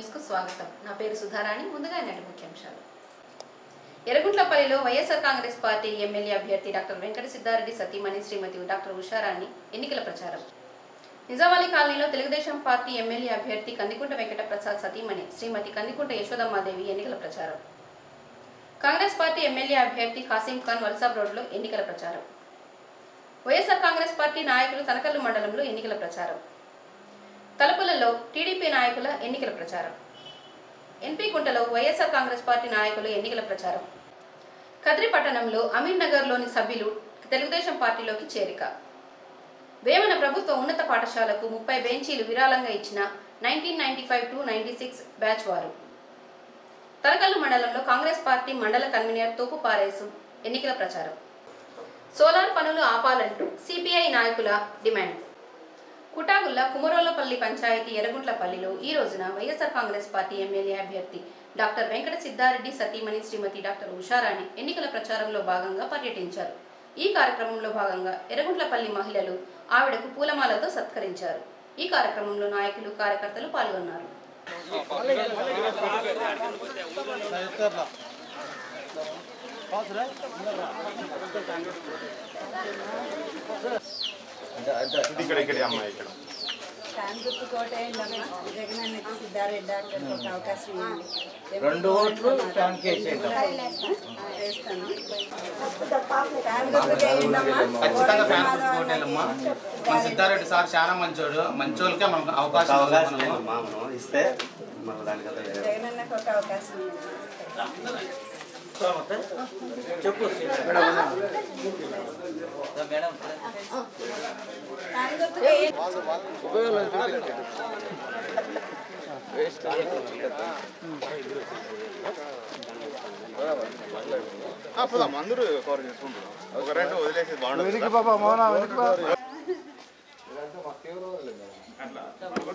News కు స్వాగతం. నా పేరు సుధారాణి. ముందుగా నేటి ముఖ్యాంశాలు. ఎర్రగుంట్లపల్లిలో వైఎస్ఆర్ కాంగ్రెస్ పార్టీ ఎమ్మెల్యే అభ్యర్థి డాక్టర్ వెంకట సిద్ధారెడ్డి సతీమణి శ్రీమతి డాక్టర్ ఉషారాణి ఎన్నికల ప్రచారం. నిజామాబాద్ కాలనీలో తెలుగుదేశం పార్టీ ఎమ్మెల్యే అభ్యర్థి కందికుంట వెంకట ప్రసాద్ సతీమణి శ్రీమతి కందికుంట యశోదమ్మాదేవి ఎన్నికల ప్రచారం. కాంగ్రెస్ పార్టీ ఎమ్మెల్యే అభ్యర్థి కాసిం ఖాన్ వల్సాబ్ రోడ్లో ఎన్నికల ప్రచారం. వైఎస్ఆర్ కాంగ్రెస్ పార్టీ నాయకులు తనకల్లు మండలంలో ఎన్నికల ప్రచారం. తలుపులలో టీడీపీ నాయకుల ఎన్నికల ప్రచారం. ఎన్పీ కుంటలో వైఎస్ఆర్ కాంగ్రెస్ పార్టీ నాయకులు ఎన్నికల ప్రచారం. కద్రి పట్టణంలో అమీర్ నగర్లోని సభ్యులు తెలుగుదేశం పార్టీలోకి చేరిక. వేమన ప్రభుత్వ ఉన్నత పాఠశాలకు 30 బెంచీలు విరాళంగా ఇచ్చిన 1995-96 బ్యాచ్ వారు. తనకల్లు మండలంలో కాంగ్రెస్ పార్టీ మండల కన్వీనర్ తోపు పారేసు ఎన్నికల ప్రచారం. సోలార్ పనులు ఆపాలంటూ సిపిఐ నాయకుల డిమాండ్. కుటాగుల్ల కుమరోలపల్లి పంచాయతీ ఎర్రగుంట్లపల్లిలో ఈ రోజున వైఎస్ఆర్ కాంగ్రెస్ పార్టీ ఎమ్మెల్యే అభ్యర్థి డాక్టర్ వెంకట సిద్ధారెడ్డి సతీమణి శ్రీమతి డాక్టర్ ఉషారాణి ఎన్నికల ప్రచారంలో భాగంగా పర్యటించారు. ఈ కార్యక్రమంలో భాగంగా ఎర్రగుంట్లపల్లి మహిళలు ఆవిడకు పూలమాలతో సత్కరించారు. ఈ కార్యక్రమంలో నాయకులు కార్యకర్తలు పాల్గొన్నారు. రెండు ఓట్లు ఖచ్చితంగా ఫ్యాన్ గుర్తుకు ఓటేయాలమ్మా. మన సిద్ధారెడ్డి సార్ చాలా మంచోళ్ళకే మనకు అవకాశం ఇస్తే చెప్పు మేడం. అందరూ కవర్ చేసుకుంటారు. ఒక రెండు వదిలేసి బాగుంటుంది.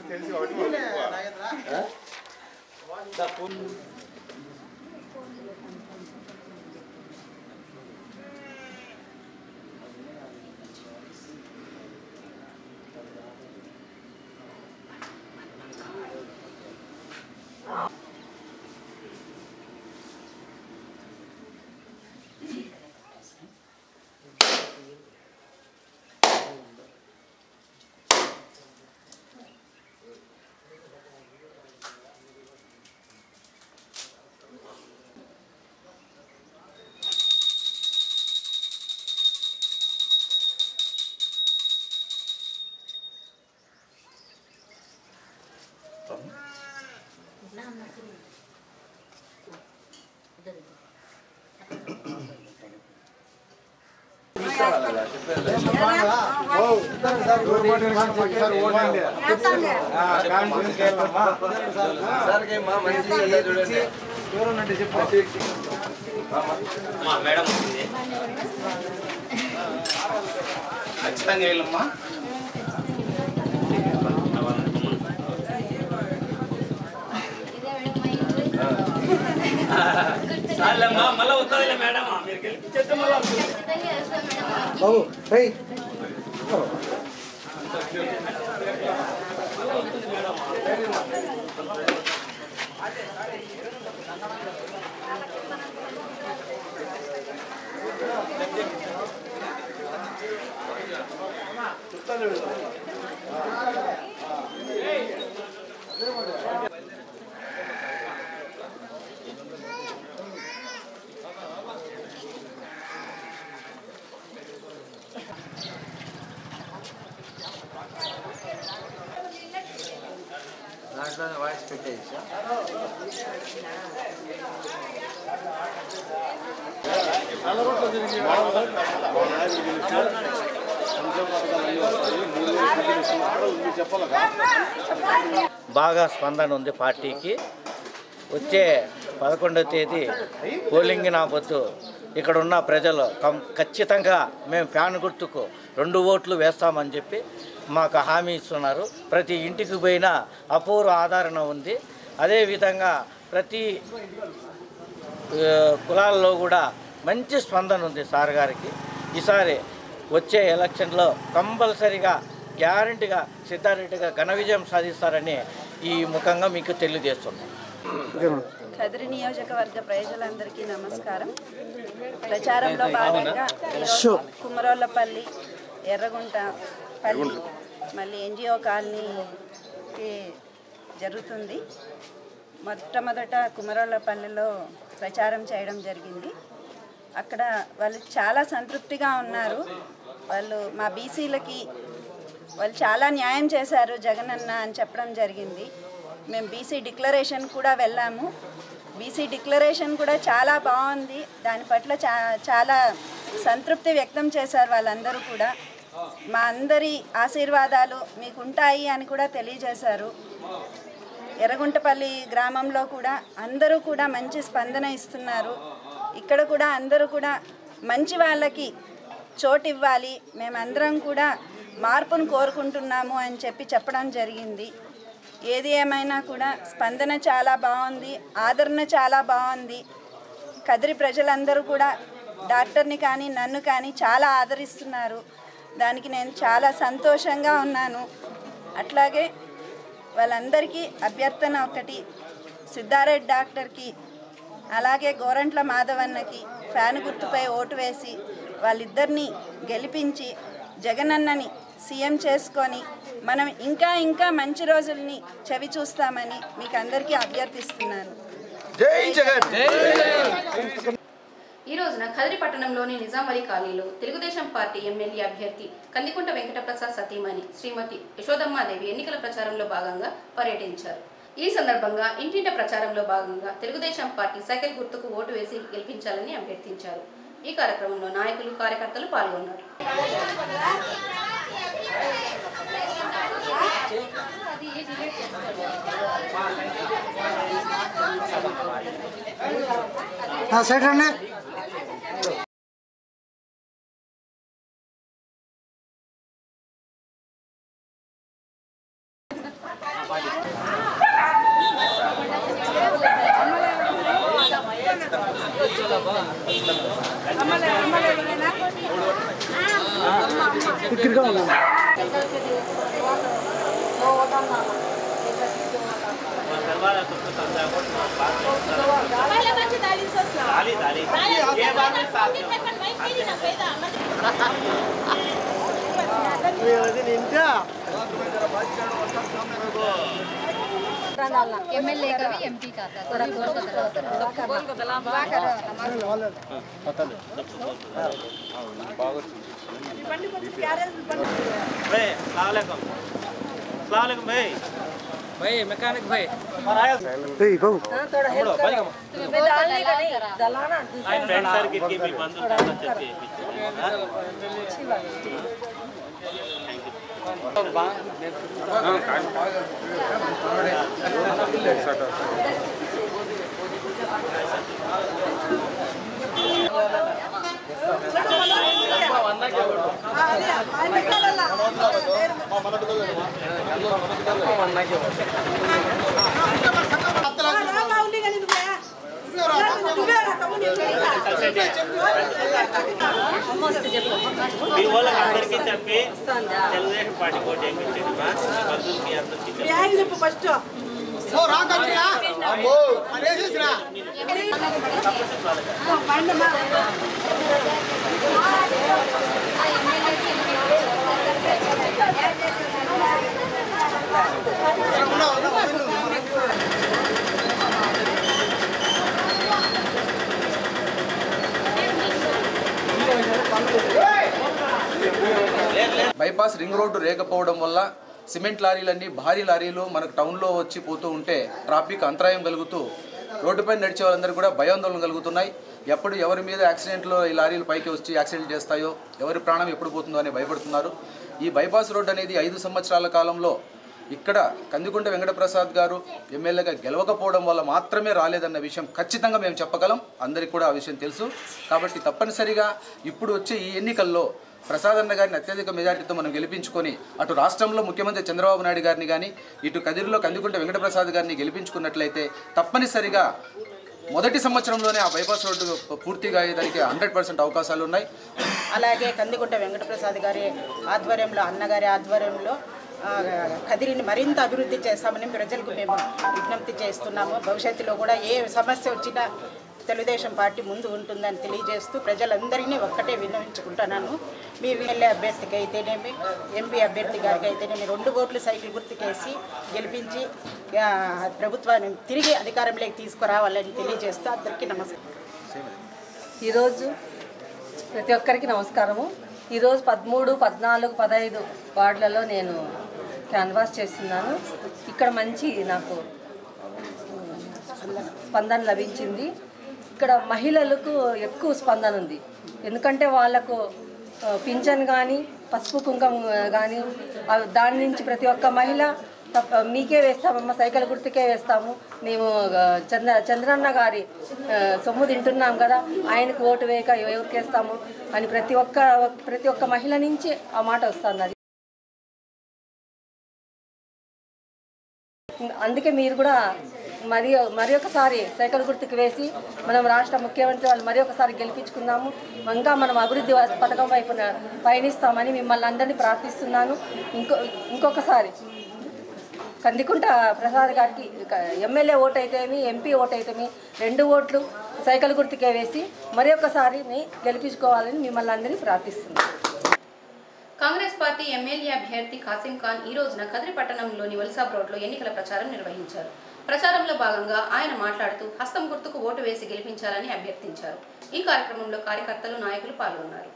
తెలిసి మేడం ఖచ్చితంగా వెళ్ళమ్మా. మళ్ళా వస్తుందిలే మేడం. మీరు గెలిపించేస్తే మళ్ళా బాబు వాయిస్ పెట్టేసా. బాగా స్పందన ఉంది పార్టీకి. వచ్చే 11వ తేదీ పోలింగ్ నాపొద్దు ఇక్కడ ఉన్న ప్రజలు ఖచ్చితంగా మేము ఫ్యాన్ గుర్తుకు 2 ఓట్లు వేస్తామని చెప్పి మాకు హామీ ఇస్తున్నారు. ప్రతి ఇంటికి పోయినా అపూర్వ ఆదరణ ఉంది. అదేవిధంగా ప్రతి కులాల్లో కూడా మంచి స్పందన ఉంది సార్ గారికి. ఈసారి వచ్చే ఎలక్షన్లో కంపల్సరిగా గ్యారంటీగా సిద్ధారెడ్డిగా ఘన విజయం సాధిస్తారని ఈ ముఖంగా మీకు తెలియజేస్తున్నాం. కదిరి నియోజకవర్గ ప్రజలందరికీ నమస్కారం. ప్రచారంలో భాగంగా కుమరోళ్ళపల్లి, ఎర్రగుంటపల్లి, మళ్ళీ ఎన్జిఓ కాలనీకి జరుగుతుంది. మొట్టమొదట కుమరోళ్ళపల్లిలో ప్రచారం చేయడం జరిగింది. అక్కడ వాళ్ళు చాలా సంతృప్తిగా ఉన్నారు. వాళ్ళు మా బీసీలకి వాళ్ళు చాలా న్యాయం చేశారు జగనన్న అని చెప్పడం జరిగింది. మేము బీసీ డిక్లరేషన్ కూడా వెళ్ళాము. బీసీ డిక్లరేషన్ కూడా చాలా బాగుంది. దాని పట్ల చాలా సంతృప్తి వ్యక్తం చేశారు వాళ్ళందరూ కూడా. మా అందరి ఆశీర్వాదాలు మీకు ఉంటాయి అని కూడా తెలియజేశారు. ఎర్రగుంటపల్లి గ్రామంలో కూడా అందరూ కూడా మంచి స్పందన ఇస్తున్నారు. ఇక్కడ కూడా అందరూ కూడా మంచి వాళ్ళకి చోటు ఇవ్వాలి, మేమందరం కూడా మార్పును కోరుకుంటున్నాము అని చెప్పడం జరిగింది. ఏది ఏమైనా కూడా స్పందన చాలా బాగుంది, ఆదరణ చాలా బాగుంది. కదిరి ప్రజలందరూ కూడా డాక్టర్ని కానీ నన్ను కానీ చాలా ఆదరిస్తున్నారు. దానికి నేను చాలా సంతోషంగా ఉన్నాను. అట్లాగే వాళ్ళందరికీ అభ్యర్థన ఒకటి, సిద్ధారెడ్డి డాక్టర్కి అలాగే గోరంట్ల మాధవన్నకి ఫ్యాన్ గుర్తుపై ఓటు వేసి వాళ్ళిద్దరినీ గెలిపించి జగనన్నని సీఎం చేసుకొని మనం ఇంకా ఇంకా మంచి రోజుల్ని చవి చూస్తామని మీకు అందరికీ అభ్యర్థిస్తున్నాను. జై జగన్. ఈ రోజున కదిరి పట్టణంలోని నిజాంవలి కాలనీలో తెలుగుదేశం పార్టీ ఎమ్మెల్యే అభ్యర్థి కందికుంట వెంకటప్రసాద్ సతీమణి శ్రీమతి యశోదమ్మాదేవి ఎన్నికల ప్రచారంలో భాగంగా పర్యటించారు. ఈ సందర్భంగా ఇంటింట ప్రచారంలో భాగంగా తెలుగుదేశం పార్టీ సైకిల్ గుర్తుకు ఓటు వేసి గెలిపించాలని అభ్యర్థించారు. ఈ కార్యక్రమంలో నాయకులు, కార్యకర్తలు పాల్గొన్నారు. एमएलए का भी एमपी का था थोड़ा बोल को दला भाई मैकेनिक भाई బైపాస్ రింగ్ రోడ్డు లేకపోవడం వల్ల సిమెంట్ లారీలన్నీ భారీ లారీలు మనకు టౌన్లో వచ్చి పోతూ ఉంటే ట్రాఫిక్ అంతరాయం కలుగుతూ రోడ్డుపై నడిచే వాళ్ళందరూ కూడా భయాందోళన కలుగుతున్నాయి. ఎప్పుడు ఎవరి మీద యాక్సిడెంట్లో ఈ లారీలు పైకి వచ్చి యాక్సిడెంట్ చేస్తాయో, ఎవరి ప్రాణం ఎప్పుడు పోతుందో అని భయపడుతున్నారు. ఈ బైపాస్ రోడ్ అనేది 5 సంవత్సరాల కాలంలో ఇక్కడ కందికుంట వెంకటప్రసాద్ గారు ఎమ్మెల్యేగా గెలవకపోవడం వల్ల మాత్రమే రాలేదన్న విషయం ఖచ్చితంగా మేము చెప్పగలం. అందరికీ కూడా ఆ విషయం తెలుసు. కాబట్టి తప్పనిసరిగా ఇప్పుడు వచ్చే ఈ ఎన్నికల్లో ప్రసాద్ అన్న గారిని అత్యధిక మెజార్టీతో మనం గెలిపించుకొని అటు రాష్ట్రంలో ముఖ్యమంత్రి చంద్రబాబు నాయుడు గారిని కానీ ఇటు కదిరిలో కందికుంట వెంకటప్రసాద్ గారిని గెలిపించుకున్నట్లయితే తప్పనిసరిగా మొదటి సంవత్సరంలోనే ఆ బైపాస్ రోడ్డు పూర్తిగా అయ్యేదానికి 100% అవకాశాలు ఉన్నాయి. అలాగే కందికుంట వెంకటప్రసాద్ గారి ఆధ్వర్యంలో, అన్నగారి ఆధ్వర్యంలో కదిరిని మరింత అభివృద్ధి చేస్తామని ప్రజలకు మేము విజ్ఞప్తి చేస్తున్నాము. భవిష్యత్తులో కూడా ఏ సమస్య వచ్చినా తెలుగుదేశం పార్టీ ముందు ఉంటుందని తెలియజేస్తూ ప్రజలందరినీ ఒక్కటే విన్నవించుకుంటున్నాను. మీ ఎమ్మెల్యే అభ్యర్థికి అయితేనేమి, ఎంపీ అభ్యర్థి గారికి అయితేనేమి 2 ఓట్లు సైకిల్ గుర్తుకేసి గెలిపించి ప్రభుత్వాన్ని తిరిగి అధికారంలోకి తీసుకురావాలని తెలియజేస్తూ అందరికీ నమస్కారం. ఈరోజు ప్రతి ఒక్కరికి నమస్కారము. ఈరోజు 13, 14, 15 వార్డులలో నేను క్యాన్వాస్ చేస్తున్నాను. ఇక్కడ మంచి నాకు స్పందన లభించింది. ఇక్కడ మహిళలకు ఎక్కువ స్పందన ఉంది. ఎందుకంటే వాళ్ళకు పింఛన్ కానీ పసుపు కుంకం కానీ దాని నుంచి ప్రతి ఒక్క మహిళ మీకే వేస్తామమ్మ, సైకిల్ గుర్తుకే వేస్తాము, మేము చంద్రన్న గారి సొమ్ము తింటున్నాం కదా, ఆయనకు ఓటు వేయక ఎవరికి వేస్తాము అని ప్రతి ఒక్క మహిళ నుంచి ఆ మాట వస్తున్నది. అందుకే మీరు కూడా మరి ఒకసారి సైకిల్ గుర్తుకు వేసి మనం రాష్ట్ర ముఖ్యమంత్రి వాళ్ళు మరి ఒకసారి గెలిపించుకుందాము. ఇంకా మనం అభివృద్ధి పథకం వైపు పయనిస్తామని మిమ్మల్ని అందరినీ ప్రార్థిస్తున్నాను. ఇంకొకసారి కందికుంట ప్రసాద్ గారికి ఎమ్మెల్యే ఓటు అయితేమి, ఎంపీ ఓటు అయితేమి 2 ఓట్లు సైకిల్ గుర్తుకే వేసి మరి ఒకసారి గెలిపించుకోవాలని మిమ్మల్ని అందరినీ ప్రార్థిస్తున్నాను. కాంగ్రెస్ పార్టీ ఎమ్మెల్యే అభ్యర్థి కాసిం ఖాన్ ఈ రోజున కదిరి పట్టణంలోని వల్సాబ్ రోడ్లో ఎన్నికల ప్రచారం నిర్వహించారు. ప్రచారంలో భాగంగా ఆయన మాట్లాడుతూ హస్తం గుర్తుకు ఓటు వేసి గెలిపించాలని అభ్యర్థించారు. ఈ కార్యక్రమంలో కార్యకర్తలు, నాయకులు పాల్గొన్నారు.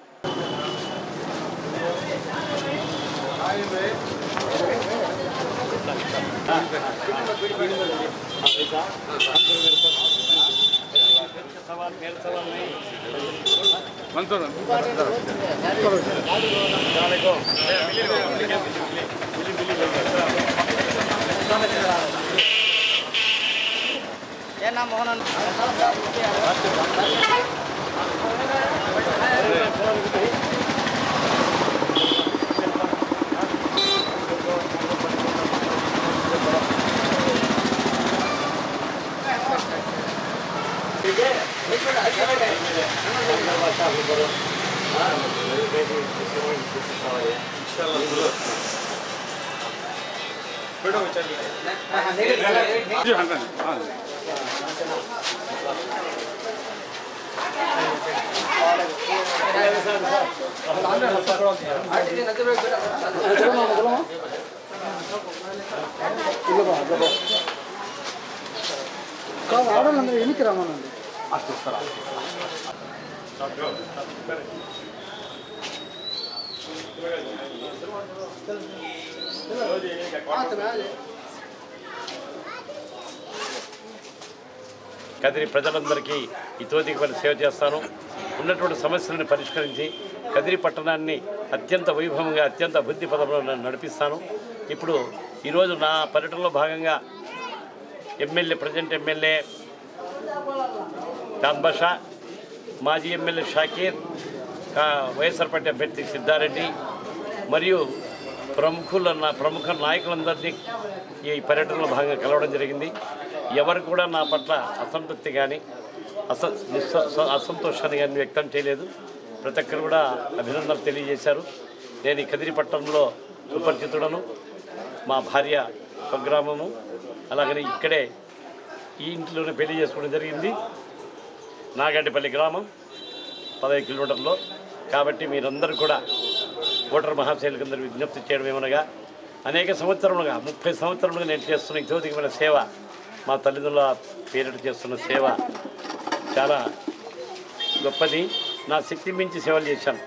ఏనా మోహన్ ఆడవాళ్ళందరూ ఎన్నికి రామనండి కదిరి ప్రజలందరికీ ఇతోదికి పని సేవ చేస్తాను. ఉన్నటువంటి సమస్యలను పరిష్కరించి కదిరి పట్టణాన్ని అత్యంత వైభవంగా, అత్యంత అభివృద్ధి పదంలో నడిపిస్తాను. ఇప్పుడు ఈరోజు నా పర్యటనలో భాగంగా ప్రజెంట్ ఎమ్మెల్యే చాంద్ బాషా, మాజీ ఎమ్మెల్యే షాకీర్, వైఎస్ఆర్ పార్టీ అభ్యర్థి సిద్ధారెడ్డి మరియు ప్రముఖ నాయకులందరినీ ఈ పర్యటనలో భాగంగా కలవడం జరిగింది. ఎవరు కూడా నా పట్ల అసంతృప్తి కానీ అసంతోషాన్ని కానీ వ్యక్తం చేయలేదు. ప్రతి ఒక్కరు కూడా అభినందనలు తెలియజేశారు. నేను ఈ కదిరి పట్టణంలో సుపరిచితుడను. మా భార్య స్వగ్రామము, అలాగని ఇక్కడే ఈ ఇంట్లోనే పెళ్లి చేసుకోవడం జరిగింది. నాగడ్డిపల్లి గ్రామం 15 కిలోమీటర్లో. కాబట్టి మీరందరూ కూడా ఓటర్ మహాశైలికి అందరూ విజ్ఞప్తి చేయడం ఏమనగా, అనేక సంవత్సరములుగా 30 సంవత్సరములుగా నేను చేస్తున్న ఇతోదికమైన సేవ, మా తల్లిదండ్రుల పేరిట చేస్తున్న సేవ చాలా గొప్పది. నా శక్తి మించి సేవలు చేశాను.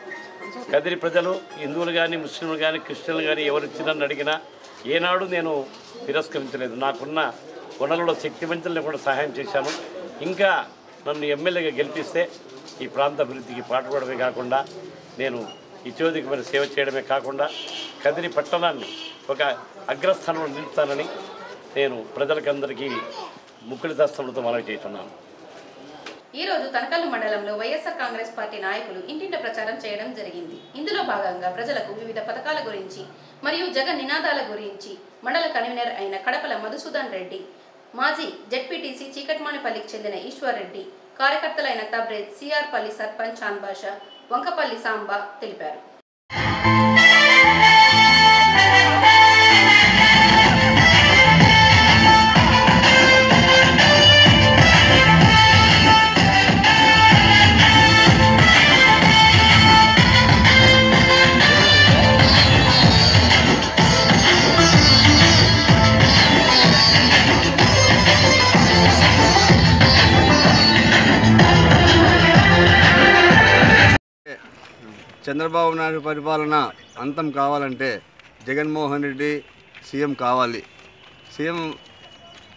కదిరి ప్రజలు హిందువులు కానీ, ముస్లింలు కానీ, క్రిస్టియన్లు కానీ ఎవరు ఇచ్చినని అడిగినా ఏనాడు నేను తిరస్కరించలేదు. నాకున్న వనరుల శక్తివంతులను కూడా సహాయం చేశాను. ఇంకా నన్ను ఎమ్మెల్యేగా గెలిపిస్తే ఈ ప్రాంత అభివృద్ధికి పాటుపడమే కాకుండా, నేను ఇతోదికమైన సేవ చేయడమే కాకుండా కదిరి పట్టణాన్ని ఒక అగ్రస్థానంలో నిలుపుతానని నేను ప్రజలకందరికీ ముక్కుడి దస్తములతో మనవి చేస్తున్నాను. ఈ రోజు తనకల్లు మండలంలో వైఎస్ఆర్ కాంగ్రెస్ పార్టీ నాయకులు ఇంటింటి ప్రచారం చేయడం జరిగింది. ఇందులో భాగంగా ప్రజలకు వివిధ పథకాల గురించి మరియు జగన్ నినాదాల గురించి మండల కన్వీనర్ అయిన కడపల మధుసూదన్ రెడ్డి, మాజీ జెడ్పీటీసీ చీకట్మానిపల్లికి చెందిన ఈశ్వర్ రెడ్డి, కార్యకర్తలైన తబ్రేజ్, సిఆర్ పల్లి సర్పంచ్ చాంద్ బాషా, వంకపల్లి సాంబా తెలిపారు. చంద్రబాబు నాయుడు పరిపాలన అంతం కావాలంటే జగన్మోహన్ రెడ్డి సీఎం కావాలి. సీఎం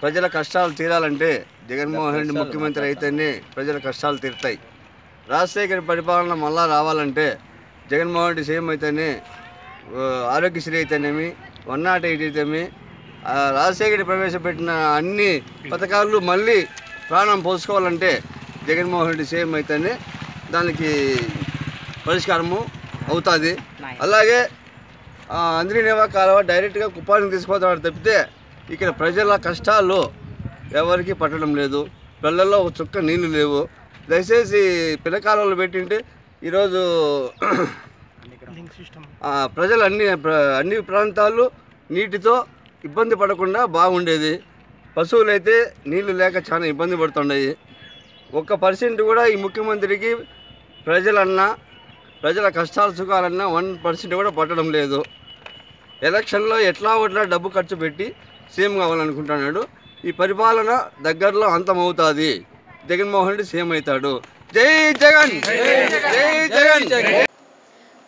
ప్రజల కష్టాలు తీరాలంటే జగన్మోహన్ రెడ్డి ముఖ్యమంత్రి అయితేనే ప్రజల కష్టాలు తీరుతాయి. రాజశేఖర్ పరిపాలన మళ్ళా రావాలంటే జగన్మోహన్ రెడ్డి సీఎం అయితేనే ఆరోగ్యశ్రీ అయితేనేమి 108 అయితేనేమి రాజశేఖర్ ప్రవేశపెట్టిన అన్ని పథకాలు మళ్ళీ ప్రాణం పోసుకోవాలంటే జగన్మోహన్ రెడ్డి సీఎం అయితేనే దానికి పరిష్కారము అవుతుంది. అలాగే అంద్రినేవా కాలువ డైరెక్ట్గా కుప్పానికి తీసుకుపోతాడు తప్పితే ఇక్కడ ప్రజల కష్టాలు ఎవరికి పట్టడం లేదు. పిల్లల్లో ఒక చుక్క నీళ్లు లేవు. దయచేసి పిల్లకాలంలో పెట్టింటే ఈరోజు ప్రజలు అన్ని ప్రాంతాలు నీటితో ఇబ్బంది పడకుండా బాగుండేది. పశువులు అయితే నీళ్లు లేక చాలా ఇబ్బంది పడుతున్నాయి. 1% కూడా ఈ ముఖ్యమంత్రికి ప్రజల కష్టాలు సుఖాలన్నా 1% కూడా పట్టడం లేదు. ఎలక్షన్లో ఎట్లా డబ్బు ఖర్చు పెట్టి సీఎం కావాలనుకుంటున్నాడు. ఈ పరిపాలన దగ్గరలో అంతమవుతుంది. జగన్మోహన్ రెడ్డి సీఎం అవుతాడు. జై జగన్, జై జగన్.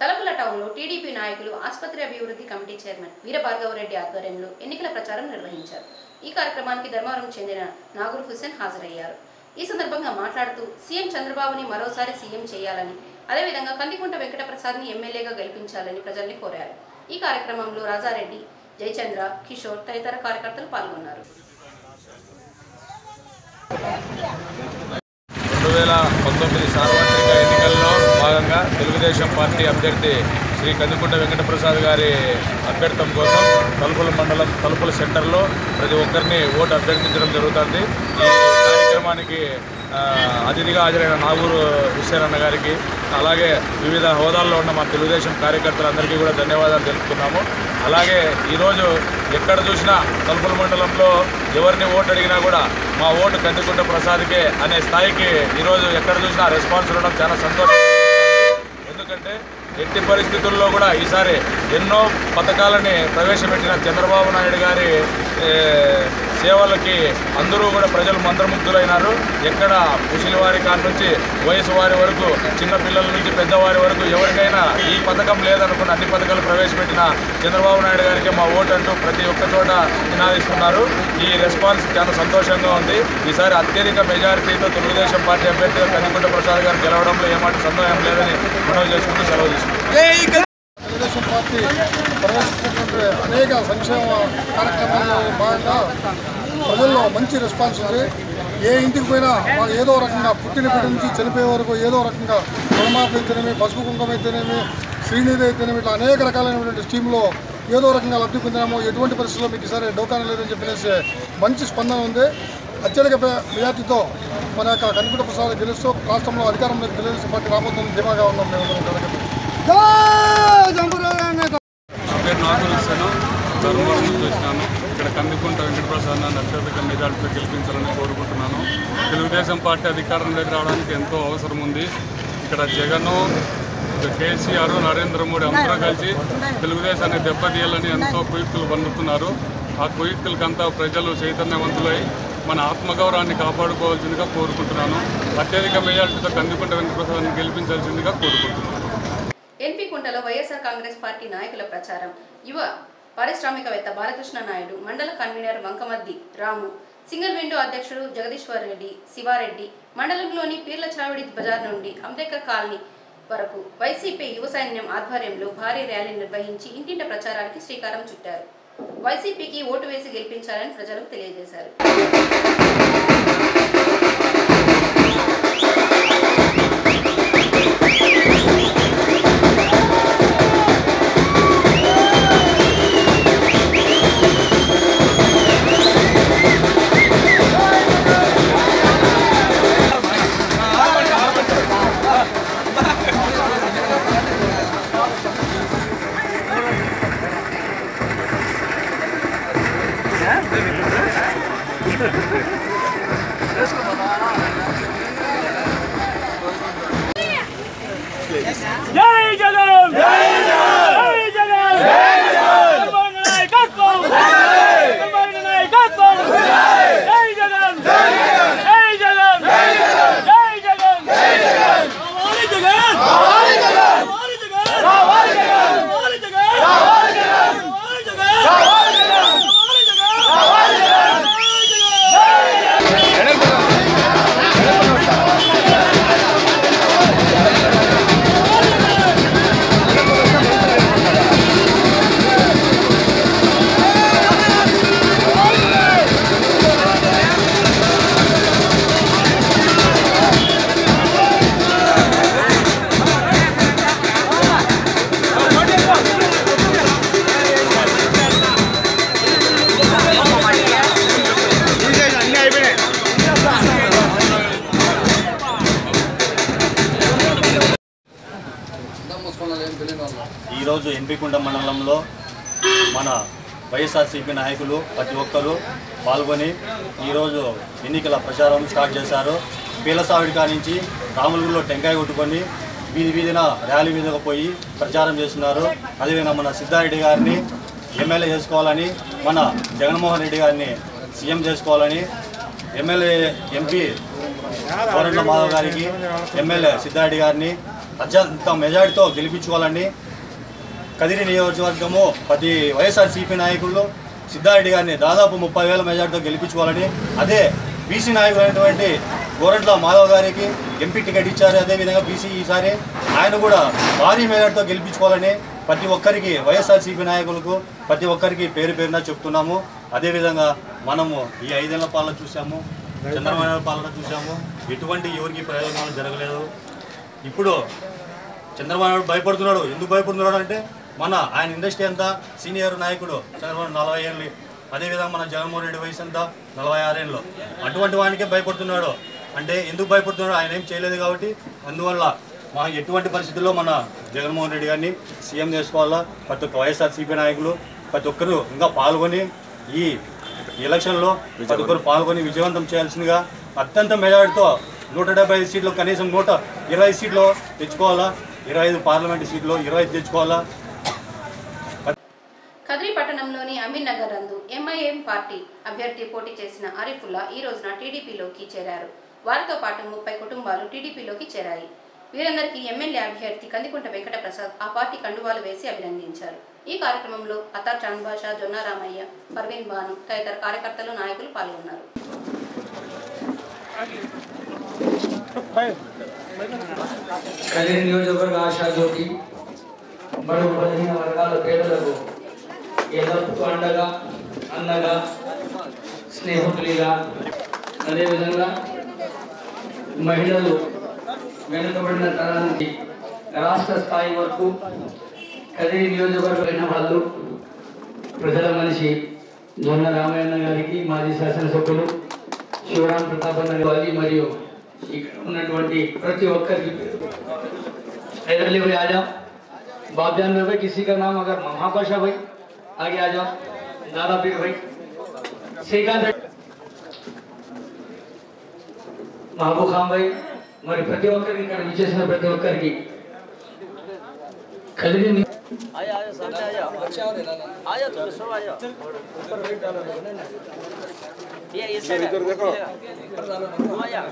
తలపుల టౌన్లో టీడీపీ నాయకులు ఆసుపత్రి అభివృద్ధి కమిటీ చైర్మన్ వీరభార్గవరెడ్డి ఆధ్వర్యంలో ఎన్నికల ప్రచారం నిర్వహించారు. ఈ కార్యక్రమానికి ధర్మవరం చెందిన నాగూర్ హుస్సేన్ హాజరయ్యారు. ఈ సందర్భంగా మాట్లాడుతూ సీఎం చంద్రబాబుని మరోసారి సీఎం చేయాలని, అదేవిధంగా కందికుంట వెంకటప్రసాద్ని ఎమ్మెల్యేగా గెలిపించాలని ప్రజల్ని కోరారు. ఈ కార్యక్రమంలో రాజారెడ్డి, జయచంద్ర, కిషోర్ తదితర కార్యకర్తలు పాల్గొన్నారు. 2019 సార్వత్రిక ఎన్నికల్లో భాగంగా తెలుగుదేశం పార్టీ అభ్యర్థి శ్రీ కందికుంట వెంకటప్రసాద్ గారి అభ్యర్థం కోసం తలుపుల మండలం తలుపుల సెంటర్లో ప్రతి ఒక్కరిని ఓటు అభ్యర్థించడం జరుగుతుంది. ఈ కార్యక్రమానికి అతిథిగా హాజరైన నాగూర్ హుస్సేన్ అన్న గారికి, అలాగే వివిధ హోదాల్లో ఉన్న మా తెలుగుదేశం కార్యకర్తలందరికీ కూడా ధన్యవాదాలు తెలుపుతున్నాము. అలాగే ఈరోజు ఎక్కడ చూసినా తలుపుల మండలంలో ఎవరిని ఓటు అడిగినా కూడా మా ఓటు కందికుంట ప్రసాద్కే అనే స్థాయికి ఈరోజు ఎక్కడ చూసినా రెస్పాన్స్ ఉండడం చాలా సంతోషం. ఎందుకంటే ఎట్టి పరిస్థితుల్లో కూడా ఈసారి ఎన్నో పథకాలని ప్రవేశపెట్టిన చంద్రబాబు నాయుడు గారి సేవలకి అందరూ కూడా ప్రజలు మంత్రముగ్ధులైనారు. ఎక్కడ ముసలివారి కాడి నుంచి వయసు వారి వరకు, చిన్నపిల్లల నుంచి పెద్దవారి వరకు ఎవరికైనా ఈ పథకం లేదనుకున్న అన్ని పథకాలు ప్రవేశపెట్టిన చంద్రబాబు నాయుడు గారికి మా ఓటు అంటూ ప్రతి ఒక్క చోట నినాదిస్తున్నారు. ఈ రెస్పాన్స్ చాలా సంతోషంగా ఉంది. ఈసారి అత్యధిక మెజారిటీతో తెలుగుదేశం పార్టీ అభ్యర్థిగా కందికుంట ప్రసాద్ గారు గెలవడంలో ఏమాట సందేహం లేదని మనవి చేసుకుంటూ సెలవు తీసుకుంటాం. తెలుగుదేశం పార్టీ ప్రవేశించినటువంటి అనేక సంక్షేమ కార్యక్రమాల్లో భాగంగా ప్రజల్లో మంచి రెస్పాన్స్ ఉంది. ఏ ఇంటికి పోయినా వాళ్ళు ఏదో రకంగా పుట్టిన బిడ్డ నుంచి చనిపోయే వరకు ఏదో రకంగా రుణమాఫీ అయితేనేమి, పసుపు కుంకుమ అయితేనేమి, శ్రీనిధి అయితేనేమి, ఇట్లా అనేక రకాలైనటువంటి స్కీమ్లో ఏదో రకంగా లబ్ధి పొందినాము. ఎటువంటి పరిస్థితుల్లో మీకు ఈసారి డోకానం లేదని చెప్పేసి మంచి స్పందన ఉంది. అత్యధిక మెజార్టీతో మన యొక్క కందికుంట ప్రసాద్ గెలుస్తూ రాష్ట్రంలో అధికారంలోకి తెలుగుదేశం పార్టీ రాబోతుందని ధీమాగా ఉన్నాం మేము. నా పేరు నాగూర్ హుస్సేన్, ధర్మవరం నుంచి వచ్చినాను. ఇక్కడ కందికుంట వెంకటప్రసాద్ నన్ను అత్యధిక మెజార్టీతో గెలిపించాలని కోరుకుంటున్నాను. తెలుగుదేశం పార్టీ అధికారంలోకి రావడానికి ఎంతో అవసరం ఉంది. ఇక్కడ జగన్, కేసీఆర్, నరేంద్ర మోడీ అందరూ కలిసి తెలుగుదేశాన్ని దెబ్బతీయాలని ఎంతో కుయుక్తులు పన్నుతున్నారు. ఆ కుయుక్తులకంతా ప్రజలు చైతన్యవంతులై మన ఆత్మగౌరవాన్ని కాపాడుకోవాల్సిందిగా కోరుకుంటున్నాను. అత్యధిక మెజార్టీతో కందికుంట వెంకటప్రసాద్ని గెలిపించాల్సిందిగా కోరుకుంటున్నాను. ఎన్పీ కుంటలో వైఎస్ఆర్ కాంగ్రెస్ పార్టీ నాయకుల ప్రచారం. యువ పారిశ్రామికవేత్త బాలకృష్ణ నాయుడు, మండల కన్వీనర్ వంకమద్ది రాము, సింగిల్ విండో అధ్యక్షుడు జగదీశ్వర్ రెడ్డి, శివారెడ్డి, మండలంలోని పీర్ల చావిడి బజార్ నుండి అంబేద్కర్ కాలనీ వరకు వైసీపీ యువ సైన్యం ఆధ్వర్యంలో భారీ ర్యాలీ నిర్వహించి ఇంటింట ప్రచారానికి శ్రీకారం చుట్టారు. వైసీపీకి ఓటు వేసి గెలిపించాలని ప్రజలకు తెలియజేశారు. జై జగన్, జై జగన్, జై జగన్, నాయకత్వం, నాయకత్వం, జై జగన్, జై జగన్, జై జగన్, జై జగన్, జై జగన్, జై జగన్, జై జగన్, జై జగన్, ఎంపీకుంట మండలంలో మన వైఎస్ఆర్సీపీ నాయకులు ప్రతి ఒక్కరూ పాల్గొని ఈరోజు ఎన్నికల ప్రచారం స్టార్ట్ చేశారు. పీలసావిడి కానించి రాములగుడిలో టెంకాయ కొట్టుకొని వీధిన ర్యాలీ మీదకు పోయి ప్రచారం చేస్తున్నారు. అదేవిధంగా మన సిద్ధారెడ్డి గారిని ఎమ్మెల్యే చేసుకోవాలని, మన జగన్మోహన్ రెడ్డి గారిని సీఎం చేసుకోవాలని, ఎంపీ కోరంట్ల మాధవ్ గారికి ఎమ్మెల్యే సిద్ధారెడ్డి గారిని అత్యంత మెజార్టీతో గెలిపించుకోవాలని కదిరి నియోజకవర్గము ప్రతి వైఎస్ఆర్సీపీ నాయకులు సిద్ధారెడ్డి గారిని దాదాపు 30,000 మెజార్టీతో గెలిపించుకోవాలని, అదే బీసీ నాయకులైనటువంటి కోరంట్ల మాధవ్ గారికి ఎంపీ టికెట్ ఇచ్చారు. అదేవిధంగా బీసీ ఈసారి ఆయన కూడా భారీ మెజార్టీతో గెలిపించుకోవాలని ప్రతి ఒక్కరికి వైఎస్ఆర్సీపీ నాయకులకు ప్రతి ఒక్కరికి పేరున చెప్తున్నాము. అదేవిధంగా మనము ఈ 5 ఏళ్ల పాలన చూసాము, చంద్రబాబు నాయుడు పాలన చూసాము, ఎటువంటి ఎవరికి ప్రయోజనాలు జరగలేదు. ఇప్పుడు చంద్రబాబు నాయుడు భయపడుతున్నాడు. ఎందుకు భయపడుతున్నాడు అంటే ఆయన ఇండస్ట్రీ అంతా సీనియర్ నాయకుడు చంద్రబాబు 40 ఏళ్ళు, అదేవిధంగా మన జగన్మోహన్ రెడ్డి వయసు అంతా 46 ఏళ్ళు. అటువంటి వానికే భయపడుతున్నాడు. అంటే ఎందుకు భయపడుతున్నాడు? ఆయన ఏం చేయలేదు కాబట్టి. అందువల్ల ఎటువంటి పరిస్థితుల్లో మన జగన్మోహన్ రెడ్డి గారిని సీఎం చేసుకోవాలా. ప్రతి ఒక్క వైఎస్ఆర్సీపీ నాయకులు ప్రతి ఒక్కరు ఇంకా పాల్గొని ఈ ఎలక్షన్లో ప్రతి ఒక్కరు పాల్గొని విజయవంతం చేయాల్సిందిగా అత్యంత మెజారిటీతో 175 సీట్లు కనీసం 120 సీట్లు తెచ్చుకోవాలా. 25 పార్లమెంటు సీట్లు 25 తెచ్చుకోవాలా. కదిరి పట్టణంలోని అమీన్ నగర్ నందు ఎంఐఎం పార్టీ అభ్యర్థి పోటీ చేసిన ఆరిఫుల్లా ఈ రోజున టీడీపీలోకి చేరారు. వారితో పాటు 30 కుటుంబాలు టీడీపీలోకి చేరాయి. వీరందరికీ ఎమ్మెల్యే అభ్యర్థి కందికుంట వెంకట ప్రసాద్ ఆ పార్టీ కండువాలు వేసి అభినందించారు. ఈ కార్యక్రమంలో అతార్ చాంద్ బాషా, జొన్న రామయ్య, పర్వీన్ బాను తదితర కార్యకర్తలు, నాయకులు పాల్గొన్నారు. కదిరి నియోజకవర్గ ఆశాజ్యోతి బడుగు బలహీన వర్గాల పేదలకు ఎల్లప్పుడూ అండగా, అన్నగా, స్నేహితులుగా, అదేవిధంగా మహిళలు వెనుకబడిన తరానికి రాష్ట్ర స్థాయి వరకు కదిరి నియోజకవర్గమైన వాళ్ళు ప్రజల మనిషి జొన్న రామయ్య గారికి, మాజీ శాసనసభ్యులు శివరాం ప్రతాపన్న గారికి మరియు ఇక్కడ ఉన్నటువంటి ప్రతి ఒక్కరికి इधर ले भाई आ जाओ। बाबजान भाई किसी का नाम अगर महापाशा भाई आगे आ जाओ। दादा पीर भाई श्रीकांत महबूब खान भाई మరి ప్రతి ఒక్కరికి ఇక్కడ విచ్చేసిన ప్రతి ఒక్కరికి కదిరి आया आया सामने आया अच्छा हो ना आया तो सब आया ऊपर वेट डालो ये इधर देखो ऊपर डालो आया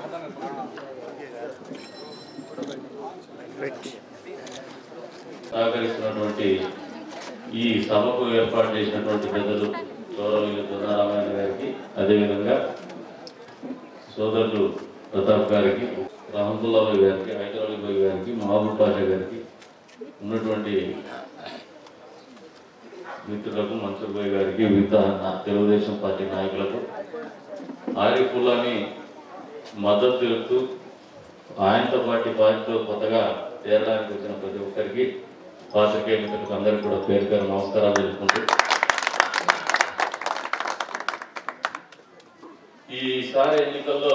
సహకరిస్తున్నటువంటి ఈ సభకు ఏర్పాటు చేసినటువంటి పెద్దలు గౌరవనీయులు జొన్నారామయ్య గారికి, అదేవిధంగా సోదరులు ప్రతాప్ గారికి, రహమతుల్లాబాయ్ గారికి, హైదరాబాద్ గారికి, మహబూబ్ పాషా గారికి, ఉన్నటువంటి మిత్రులకు, మన్సూర్ భాయ్ గారికి, మిగతా తెలుగుదేశం పార్టీ నాయకులకు, ఆరిఫుల్లాని మద్దతు తెలుపుతూ ఆయనతో పాటు పార్టీలో కొత్తగా చేరడానికి వచ్చిన ప్రతి ఒక్కరికి, పాత్రికేయ మిత్రులకు అందరికీ కూడా పేరు పేరు నమస్కారాలు తెలుపుకుంటూ, ఈసారి ఎన్నికల్లో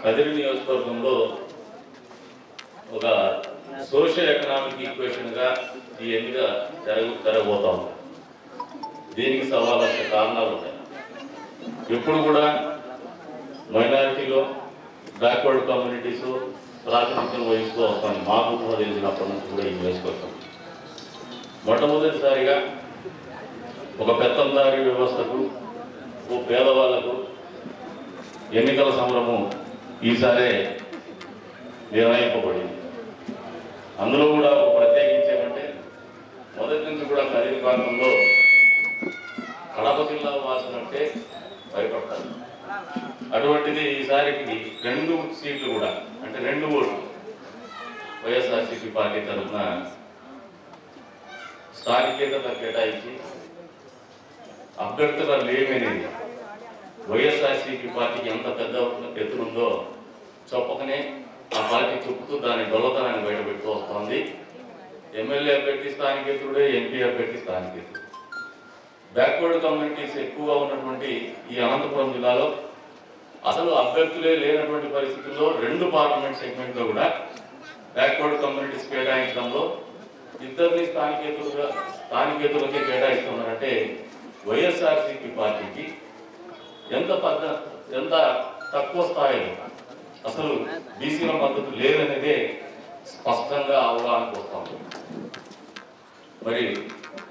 కదిరి నియోజకవర్గంలో ఒక సోషల్ ఎకనామిక్ ఈక్వేషన్గా ఈ ఎన్నిక జరగబోతా ఉంది. దీనికి సవాలైన కారణాలు ఉన్నాయి. ఎప్పుడు కూడా మైనారిటీలో బ్యాక్వర్డ్ కమ్యూనిటీస్ ప్రాతినిధ్యం వహిస్తూ వస్తాను. మాకు కూడా తెలిసినప్పటి నుంచి కూడా ఈ నియోజకవర్గం మొట్టమొదటిసారిగా ఒక పెత్తందారీ వ్యవస్థకు, ఓ పేదవాళ్లకు ఎన్నికల సమరము ఈసారే నిర్ణయింపబడింది. అందులో కూడా ఒక ప్రత్యేకించేమంటే మొదటి నుంచి కూడా కదిరి ప్రాంతంలో కడప జిల్లా వాసులంటే భయపడతారు. అటువంటిది ఈసారికి 2 సీట్లు కూడా, అంటే 2 ఓట్లు వైఎస్ఆర్సీపీ పార్టీ తరఫున స్థానికేతర కేటాయించి అభ్యర్థుల లేమనేది వైఎస్ఆర్సీపీ పార్టీకి ఎంత పెద్ద ఎత్తునుందో చెప్పకనే ఆ పార్టీ చెబుతూ దాని డొల్లతనాన్ని బయటపెడుతూ వస్తోంది. ఎమ్మెల్యే అభ్యర్థి స్థానికేతుడే, ఎంపీ అభ్యర్థి స్థానికేతుడు. బ్యాక్వర్డ్ కమ్యూనిటీస్ ఎక్కువగా ఉన్నటువంటి ఈ అనంతపురం జిల్లాలో అసలు అభ్యర్థులే లేనటువంటి పరిస్థితుల్లో 2 పార్లమెంట్ సెగ్మెంట్లో కూడా బ్యాక్వర్డ్ కమ్యూనిటీస్ కేటాయించడంలో ఇద్దరిని స్థానికేతరులకే కేటాయిస్తున్నారంటే వైఎస్ఆర్సీపీ పార్టీకి ఎంత తక్కువ స్థాయిలో అసలు బీసీల మద్దతు లేదనేదే స్పష్టంగా అవగాహనకు వస్తుంది. మరి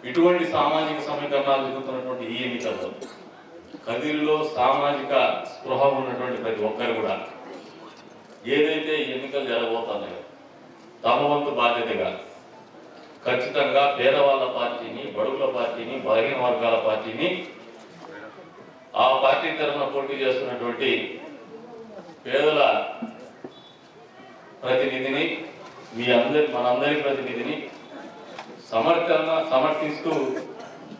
ఇటువంటి సామాజిక సమీకరణాలు జరుగుతున్నటువంటి ఈ ఎన్నికల్లో కదిరిలో సామాజిక స్పృహ ఉన్నటువంటి ప్రతి ఒక్కరు కూడా ఏదైతే ఎన్నికలు జరగబోతున్నాయో తమ వంతు బాధ్యతగా ఖచ్చితంగా పేదవాళ్ళ పార్టీని, బడుగుల పార్టీని, బలహీన వర్గాల పార్టీని, ఆ పార్టీ తరఫున పోటీ చేస్తున్నటువంటి పేదల ప్రతినిధిని, మనందరి ప్రతినిధిని సమర్థిస్తూ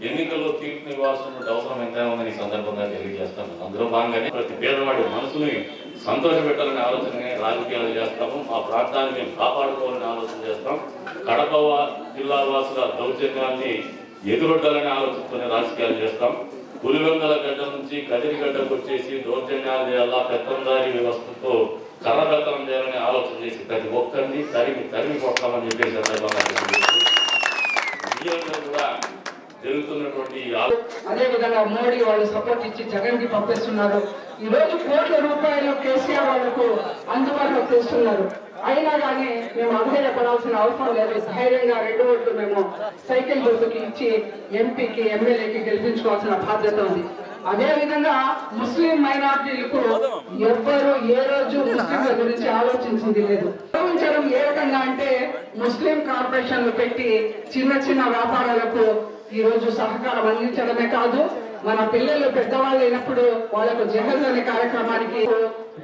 ఎన్నికల్లో తీర్పునివ్వాల్సినటువంటి అవసరం ఎంతైనా ఉందని ఈ సందర్భంగా తెలియజేస్తాను. అందులో భాగంగానే ప్రతి పేదవాడి మనసుని సంతోషపెట్టాలనే ఆలోచననే రాజకీయాలు చేస్తాము. మా ప్రాంతాన్ని మేము కాపాడుకోవాలని ఆలోచన చేస్తాం. కడప జిల్లా వాసుల దౌర్జన్యాన్ని ఎదురొడ్డాలనే ఆలోచనతోనే రాజకీయాలు చేస్తాం. పులివెందుల గడ్డ నుంచి కదిరిగడ్డకు వచ్చేసి దౌర్జన్యాలు చేయాలా, పెత్తందారి వ్యవస్థతో కర్రబెత్తనం చేయాలనే ఆలోచన చేసి ప్రతి ఒక్కరిని తరిమి కొట్టామని చెప్పేసి సందర్భంగా కూడా జరుగుతున్నటువంటి అదే విధంగా మోడీ వాళ్ళు సపోర్ట్ ఇచ్చి జగన్ కి పంపిస్తున్నారు. ఈ రోజు కోట్ల రూపాయలు కేసీఆర్ వాళ్ళకు అందుబాటులో తెస్తున్నారు. అయినా కానీ మేము అధైర్యపడాల్సిన అవసరం లేదు. ధైర్యంగా 2 ఓట్లు మేము సైకిల్ గుర్తుకి ఇచ్చి ఎంపీకి, ఎమ్మెల్యేకి గెలిపించుకోవాల్సిన బాధ్యత ఉంది. అదే విధంగా ముస్లిం మైనార్టీలకు ఎవ్వరూ ఏ రోజు ముస్లింల గురించి ఆలోచించింది లేదు. గౌరవించడం ఏ రకంగా అంటే ముస్లిం కార్పొరేషన్లు పెట్టి చిన్న చిన్న వ్యాపారాలకు ఈ రోజు సహకారం అందించడమే కాదు, మన పిల్లలు పెద్దవాళ్ళు అయినప్పుడు వాళ్ళకు జహజ్ అనే కార్యక్రమానికి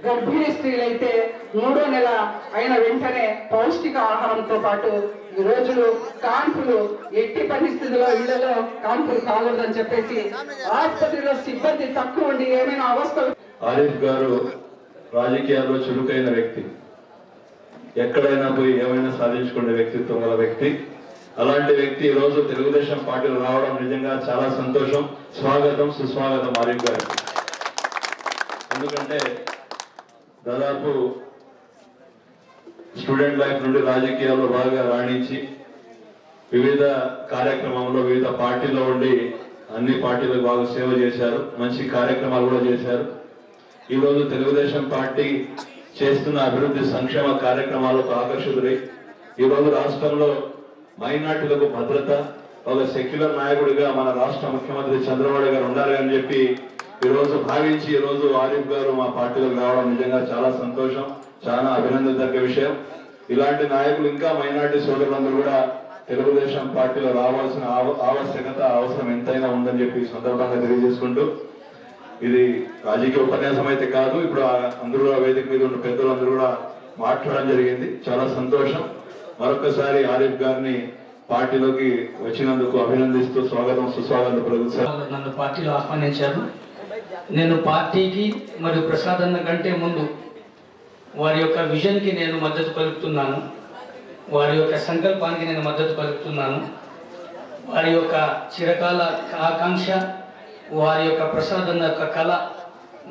గర్భిణీ స్త్రీలైతే 3వ నెల అయిన వెంటనే పౌష్టిక ఆహారంతో పాటు ఈ రోజులు కాన్పులు ఎట్టి పరిస్థితుల్లో ఇళ్లలో కాన్పులు కాకూడదని చెప్పేసి ఆసుపత్రిలో సిబ్బంది తక్కువ ఉండి ఏమైనా అవస్థలు. ఆరిఫ్ గారు రాజకీయాల్లో చురుకైన వ్యక్తి, ఎక్కడైనా పోయి ఏమైనా సాధించుకునే వ్యక్తిత్వం గల వ్యక్తి. అలాంటి వ్యక్తి ఈ రోజు తెలుగుదేశం పార్టీలో రావడం నిజంగా చాలా సంతోషం. స్వాగతం, సుస్వాగతం ఆరిఫ్ గారికి. ఎందుకంటే దాదాపు స్టూడెంట్ లైఫ్ నుండి రాజకీయాల్లో బాగా రాణించి వివిధ కార్యక్రమంలో వివిధ పార్టీల్లో ఉండి అన్ని పార్టీలకు బాగా సేవ చేశారు. మంచి కార్యక్రమాలు కూడా చేశారు. ఈరోజు తెలుగుదేశం పార్టీ చేస్తున్న అభివృద్ధి సంక్షేమ కార్యక్రమాలకు ఆకర్షితులై ఈరోజు రాష్ట్రంలో మైనార్టీలకు భద్రత, ఒక సెక్యులర్ నాయకుడిగా మన రాష్ట్ర ముఖ్యమంత్రి చంద్రబాబు గారు ఉండాలి అని చెప్పి ఈరోజు భావించి ఈరోజు ఆరిఫ్ గారు మా పార్టీలోకి రావడం నిజంగా చాలా సంతోషం, చాలా అభినందించదగ్గ విషయం. ఇలాంటి నాయకులు ఇంకా మైనార్టీ సోదరులందరూ కూడా తెలుగుదేశం పార్టీలో రావాల్సిన ఆవశ్యకత, అవసరం ఎంతైనా ఉందని చెప్పి సందర్భంగా తెలియజేసుకుంటూ, ఇది రాజకీయ ఉపన్యాసం అయితే కాదు, ఇప్పుడు అందరూ వేదిక మీద ఉన్న పెద్దలందరూ కూడా మాట్లాడడం జరిగింది. చాలా సంతోషం. మరొకసారి ఆరిఫ్ గారిని పార్టీలోకి వచ్చినందుకు అభినందిస్తూ స్వాగతం, సుస్వాగతం పలుకుతారు. నన్ను పార్టీలో ఆహ్వానించారు. నేను పార్టీకి మరియు ప్రసాద్ అన్న కంటే ముందు వారి యొక్క విజన్కి నేను మద్దతు పలుకుతున్నాను. వారి యొక్క సంకల్పానికి నేను మద్దతు పలుకుతున్నాను. వారి యొక్క చిరకాల ఆకాంక్ష, వారి యొక్క ప్రసాద్ అన్న యొక్క కళ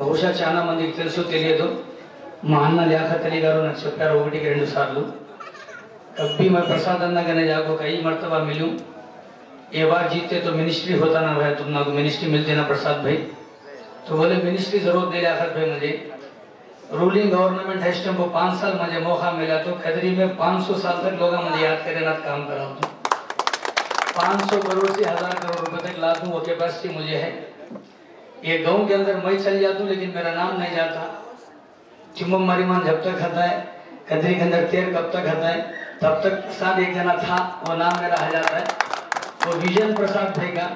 బహుశా చాలా మందికి తెలుసు తెలియదు. మా అన్న లియాఖత్ అలీ గారు నాకు చెప్పారు 1-2 साल, कभी मैं प्रसाद अन्ना के जाको कई मरतबा मिलूँ, ये बार जीते तो मिनिस्ट्री होता ना रहे, तुम ना को मिनिस्ट्री मिलती ना प्रसाद भाई, तो बोले मिनिस्ट्री जरूर दे लियाखत भाई मुझे। रूलिंग गवर्नमेंट है इस टाइम को 5 साल मुझे मौका मिला तो खदरी में 500 साल तक लोग मुझे याद करे ना काम करा दूँ। 500 करोड़ से 1000 करोड़ रुपए तक ला दूँ, वो कैपेसिटी मुझे है। ये गाँव के अंदर मैं चल जाता हूँ लेकिन मेरा नाम नहीं जाता। चिम्बम मरीमान जब तक खाता है, खदरी के अंदर तेर कब तक खाता है, तब तक प्रसाद एक जना था, वो नाम मेरा आ जाता है। वो विजन प्रसाद भाई का,